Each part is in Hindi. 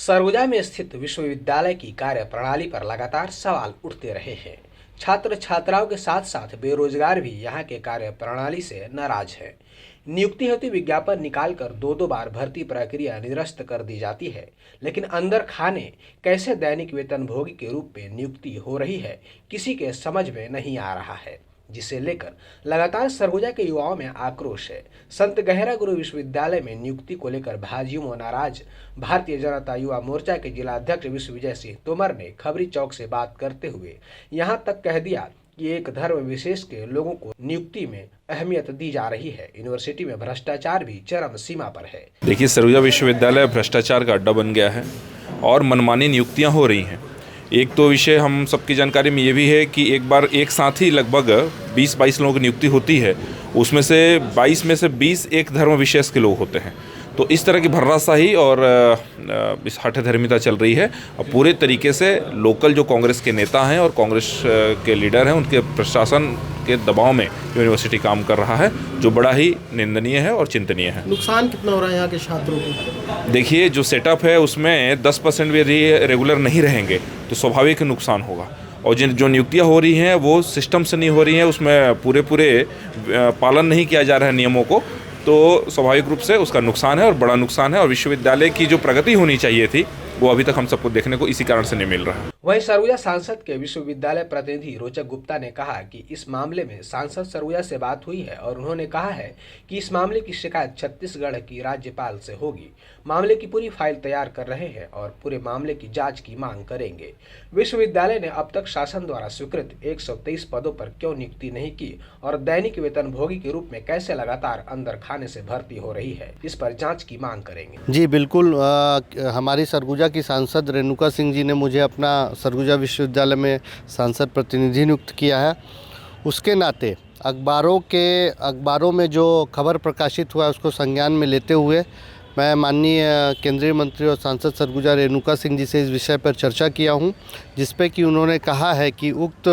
सरगुजा में स्थित विश्वविद्यालय की कार्यप्रणाली पर लगातार सवाल उठते रहे हैं। छात्र छात्राओं के साथ साथ बेरोजगार भी यहां के कार्यप्रणाली से नाराज हैं। नियुक्ति हेतु विज्ञापन निकालकर दो बार भर्ती प्रक्रिया निरस्त कर दी जाती है, लेकिन अंदर खाने कैसे दैनिक वेतनभोगी के रूप में नियुक्ति हो रही है, किसी के समझ में नहीं आ रहा है, जिसे लेकर लगातार सरगुजा के युवाओं में आक्रोश है। संत गहरा गुरु विश्वविद्यालय में नियुक्ति को लेकर भाजयुमो नाराज भारतीय जनता युवा मोर्चा के जिला अध्यक्ष विश्वविजय सिंह तोमर ने खबरी चौक से बात करते हुए यहां तक कह दिया कि एक धर्म विशेष के लोगों को नियुक्ति में अहमियत दी जा रही है। यूनिवर्सिटी में भ्रष्टाचार भी चरम सीमा पर है। देखिए, सरगुजा विश्वविद्यालय भ्रष्टाचार का अड्डा बन गया है और मनमानी नियुक्तियां हो रही हैं। एक तो विषय हम सबकी जानकारी में ये भी है कि एक बार एक साथ ही लगभग 20-22 लोगों की नियुक्ति होती है, उसमें से 22 में से 20 एक धर्म विशेष के लोग होते हैं। तो इस तरह की भर्राशाही और इस हठधर्मिता चल रही है। और पूरे तरीके से लोकल जो कांग्रेस के नेता हैं और कांग्रेस के लीडर हैं, उनके प्रशासन के दबाव में यूनिवर्सिटी काम कर रहा है, जो बड़ा ही निंदनीय है और चिंतनीय है। नुकसान कितना हो रहा है यहाँ के छात्रों को? देखिए, जो सेटअप है उसमें 10% भी यदि रेगुलर नहीं रहेंगे तो स्वाभाविक नुकसान होगा। और जो नियुक्तियाँ हो रही हैं वो सिस्टम से नहीं हो रही हैं, उसमें पूरे पालन नहीं किया जा रहा है नियमों को, तो स्वाभाविक रूप से उसका नुकसान है और बड़ा नुकसान है। और विश्वविद्यालय की जो प्रगति होनी चाहिए थी वो अभी तक हम सबको देखने को इसी कारण से नहीं मिल रहा है। वहीं सरगुजा सांसद के विश्वविद्यालय प्रतिनिधि रोचक गुप्ता ने कहा कि इस मामले में सांसद सरगुजा से बात हुई है और उन्होंने कहा है कि इस मामले की शिकायत छत्तीसगढ़ की राज्यपाल से होगी। मामले की पूरी फाइल तैयार कर रहे हैं और पूरे मामले की जांच की मांग करेंगे। विश्वविद्यालय ने अब तक शासन द्वारा स्वीकृत 123 पदों पर क्यों नियुक्ति नहीं की और दैनिक वेतनभोगी के रूप में कैसे लगातार अंदर खाने से भर्ती हो रही है, इस पर जाँच की मांग करेंगे। जी बिल्कुल, हमारी सरगुजा की सांसद रेणुका सिंह जी ने मुझे अपना सरगुजा विश्वविद्यालय में सांसद प्रतिनिधि नियुक्त किया है। उसके नाते अखबारों में जो खबर प्रकाशित हुआ है उसको संज्ञान में लेते हुए मैं माननीय केंद्रीय मंत्री और सांसद सरगुजा रेणुका सिंह जी से इस विषय पर चर्चा किया हूं, जिसपे कि उन्होंने कहा है कि उक्त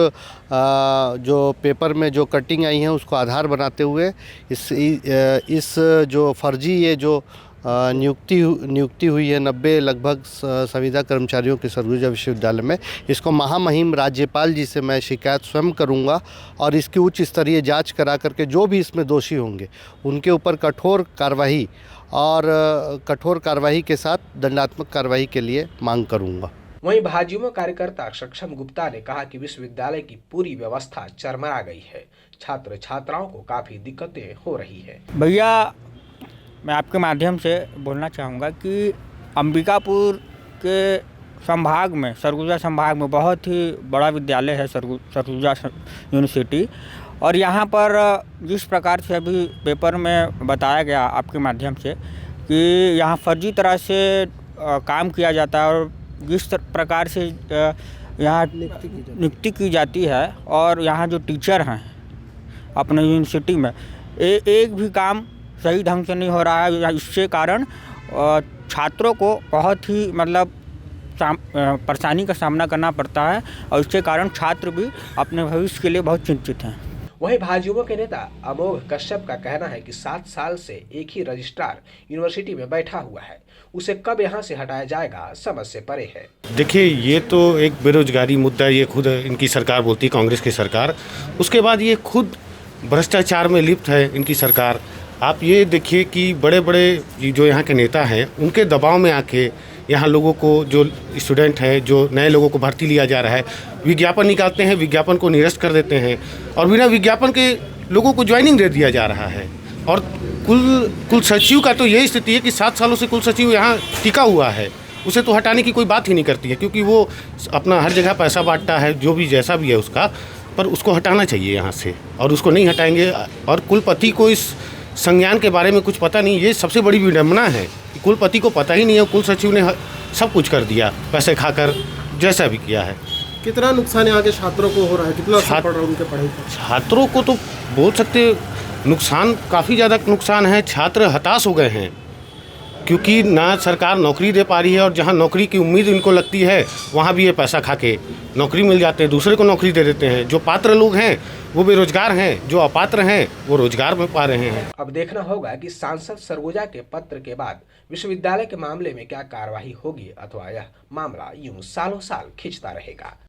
जो पेपर में जो कटिंग आई है उसको आधार बनाते हुए इस जो फर्जी ये जो नियुक्ति हुई है 90 लगभग संविदा कर्मचारियों के सरगुजा विश्वविद्यालय में, इसको महामहिम राज्यपाल जी से मैं शिकायत स्वयं करूंगा और इसकी उच्च स्तरीय जांच करा करके जो भी इसमें दोषी होंगे उनके ऊपर कठोर कार्रवाई के साथ दंडात्मक कार्रवाई के लिए मांग करूंगा। वहीं भाजयुमो कार्यकर्ता सक्षम गुप्ता ने कहा कि विश्वविद्यालय की पूरी व्यवस्था चरमरा गई है, छात्र छात्राओं को काफ़ी दिक्कतें हो रही है। भैया, मैं आपके माध्यम से बोलना चाहूँगा कि अंबिकापुर के संभाग में, सरगुजा संभाग में बहुत ही बड़ा विद्यालय है सरगुजा यूनिवर्सिटी, और यहाँ पर जिस प्रकार से अभी पेपर में बताया गया आपके माध्यम से कि यहाँ फर्जी तरह से काम किया जाता है और जिस प्रकार से यहाँ नियुक्ति की जाती है और यहाँ जो टीचर हैं अपने यूनिवर्सिटी में एक भी काम सही ढंग से नहीं हो रहा है। इससे कारण छात्रों को बहुत ही परेशानी का सामना करना पड़ता है और इसके कारण छात्र भी अपने भविष्य के लिए बहुत चिंतित हैं। वहीं भाजयुमो के नेता अमोघ कश्यप का कहना है कि 7 साल से एक ही रजिस्ट्रार यूनिवर्सिटी में बैठा हुआ है, उसे कब यहां से हटाया जाएगा समझ से परे है। देखिए, ये तो एक बेरोजगारी मुद्दा, ये खुद इनकी सरकार बोलती है, कांग्रेस की सरकार। उसके बाद ये खुद भ्रष्टाचार में लिप्त है इनकी सरकार। आप ये देखिए कि बड़े बड़े जो यहाँ के नेता हैं उनके दबाव में आके यहाँ लोगों को, जो स्टूडेंट हैं, जो नए लोगों को भर्ती लिया जा रहा है, विज्ञापन निकालते हैं, विज्ञापन को निरस्त कर देते हैं और बिना विज्ञापन के लोगों को ज्वाइनिंग दे दिया जा रहा है। और कुल सचिव का तो यही स्थिति है कि 7 सालों से कुल सचिव यहाँ टिका हुआ है, उसे तो हटाने की कोई बात ही नहीं करती है, क्योंकि वो अपना हर जगह पैसा बांटता है, जो भी जैसा भी है उसका, पर उसको हटाना चाहिए यहाँ से, और उसको नहीं हटाएंगे। और कुलपति को इस संज्ञान के बारे में कुछ पता नहीं, ये सबसे बड़ी विडम्बना है कि कुलपति को पता ही नहीं है। कुल सचिव ने सब कुछ कर दिया, पैसे खाकर जैसा भी किया है। कितना नुकसान यहाँ के छात्रों को हो रहा है, कितना असर पड़ रहा है उनके पढ़ाई पर? छात्रों को तो बोल सकते नुकसान, काफ़ी ज़्यादा नुकसान है। छात्र हताश हो गए हैं, क्योंकि ना सरकार नौकरी दे पा रही है और जहाँ नौकरी की उम्मीद इनको लगती है वहाँ भी ये पैसा खा के नौकरी मिल जाते हैं, दूसरे को नौकरी दे देते हैं। जो पात्र लोग हैं वो बेरोजगार हैं, जो अपात्र हैं वो रोजगार में पा रहे हैं। अब देखना होगा कि सांसद सरगुजा के पत्र के बाद विश्वविद्यालय के मामले में क्या कार्रवाई होगी अथवा यह मामला यूं सालों साल खिंचता रहेगा।